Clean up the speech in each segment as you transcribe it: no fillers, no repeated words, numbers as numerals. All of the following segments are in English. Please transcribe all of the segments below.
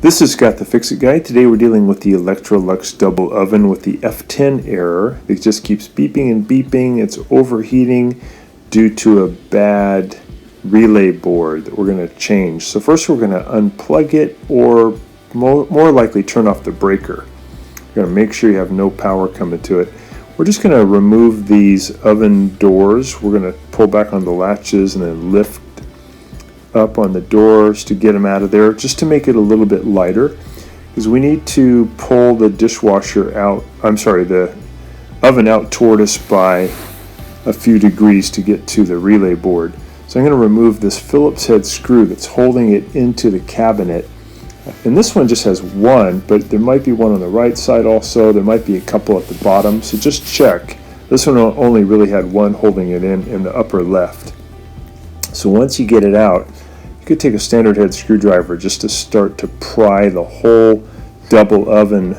This is Scott the Fix-It Guy. Today we're dealing with the Electrolux double oven with the F10 error. It just keeps beeping and beeping. It's overheating due to a bad relay board that we're going to change. So first we're going to unplug it, or more likely turn off the breaker. You're going to make sure you have no power coming to it. We're just going to remove these oven doors. We're going to pull back on the latches and then lift up on the doors to get them out of there, just to make it a little bit lighter, because we need to pull the dishwasher out, the oven out toward us by a few degrees to get to the relay board. So I'm going to remove this Phillips head screw that's holding it into the cabinet. And this one just has one, but there might be one on the right side also. There might be a couple at the bottom, so just check. This one only really had one holding it in the upper left. So once you get it out, you could take a standard head screwdriver just to start to pry the whole double oven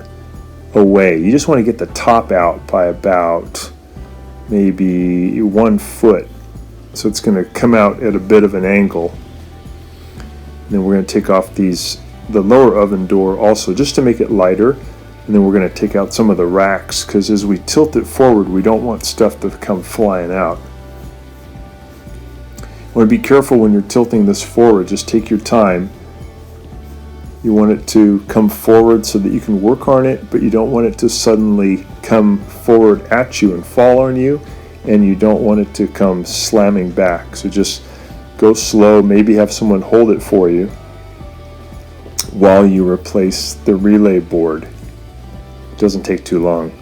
away. You just want to get the top out by about maybe 1 foot. So it's going to come out at a bit of an angle. And then we're going to take off the lower oven door also, just to make it lighter. And then we're going to take out some of the racks, because as we tilt it forward, we don't want stuff to come flying out. You want to be careful when you're tilting this forward. Just take your time. You want it to come forward so that you can work on it, but you don't want it to suddenly come forward at you and fall on you, and you don't want it to come slamming back. So just go slow, maybe have someone hold it for you while you replace the relay board. It doesn't take too long.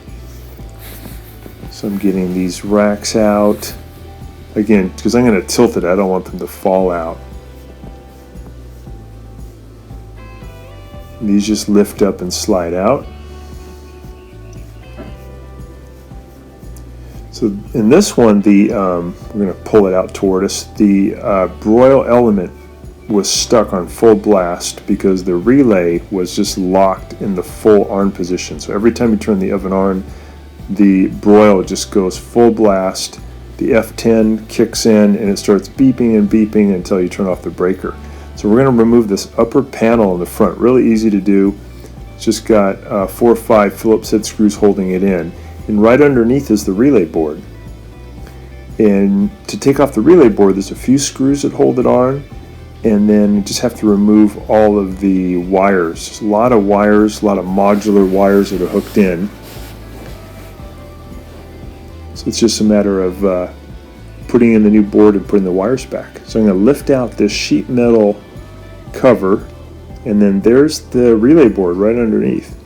So I'm getting these racks out. Again, because I'm going to tilt it, I don't want them to fall out. And these just lift up and slide out. So in this one, we're going to pull it out toward us. The broil element was stuck on full blast because the relay was just locked in the full on position. So every time you turn the oven on, the broil just goes full blast. The F10 kicks in and it starts beeping and beeping until you turn off the breaker. So we're going to remove this upper panel in the front. Really easy to do. It's just got 4 or 5 Phillips head screws holding it in. And right underneath is the relay board. And to take off the relay board, there's a few screws that hold it on. And then you just have to remove all of the wires. There's a lot of wires, a lot of modular wires that are hooked in. So it's just a matter of putting in the new board and putting the wires back. So I'm going to lift out this sheet metal cover, and then there's the relay board right underneath.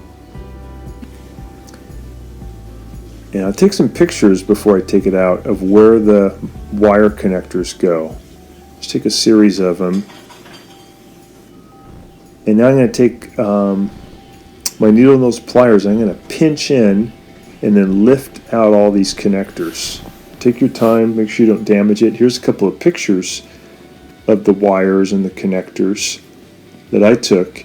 And I'll take some pictures before I take it out of where the wire connectors go. Just take a series of them. And now I'm going to take my needle nose pliers. I'm going to pinch in and then lift out all these connectors. Take your time, make sure you don't damage it. Here's a couple of pictures of the wires and the connectors that I took.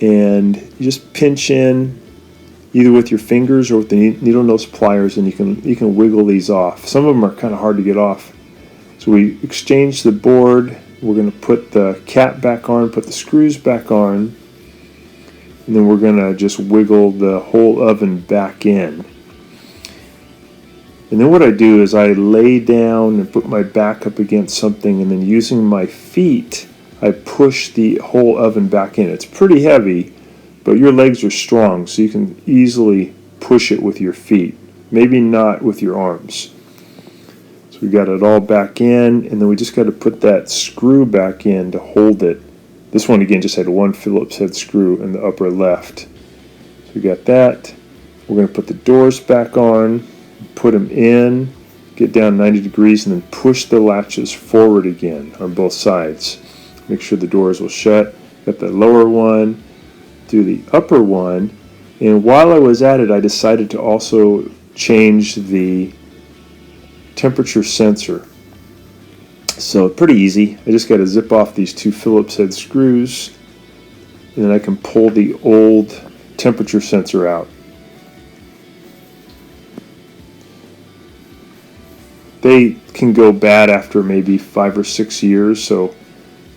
And you just pinch in either with your fingers or with the needle nose pliers, and you can wiggle these off. Some of them are kind of hard to get off. So we exchange the board. We're going to put the cap back on, put the screws back on, and then we're going to just wiggle the whole oven back in. And then what I do is I lay down and put my back up against something, and then using my feet, I push the whole oven back in. It's pretty heavy, but your legs are strong, so you can easily push it with your feet. Maybe not with your arms. So we got it all back in, and then we just got to put that screw back in to hold it. This one, again, just had one Phillips head screw in the upper left. So we got that. We're going to put the doors back on, put them in, get down 90 degrees, and then push the latches forward again on both sides. Make sure the doors will shut. Got the lower one, do the upper one. And while I was at it, I decided to also change the temperature sensor. So pretty easy. I just got to zip off these 2 Phillips head screws, and then I can pull the old temperature sensor out. They can go bad after maybe 5 or 6 years, so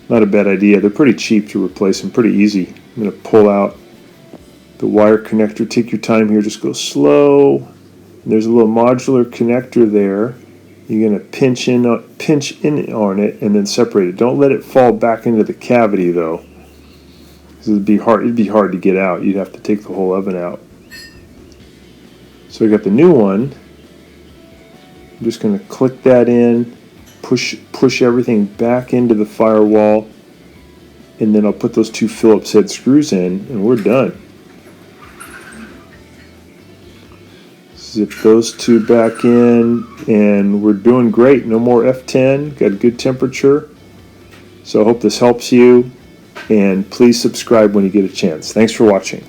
not a bad idea. They're pretty cheap to replace them, pretty easy. I'm going to pull out the wire connector. Take your time here, just go slow. And there's a little modular connector there. You're going to pinch in on it and then separate it. Don't let it fall back into the cavity though. It'd be hard to get out. You'd have to take the whole oven out. So we got the new one. I'm just going to click that in, push everything back into the firewall, and then I'll put those two Phillips head screws in, and we're done. Zip those two back in, and we're doing great. No more F10. Got a good temperature. So I hope this helps you. And please subscribe when you get a chance. Thanks for watching.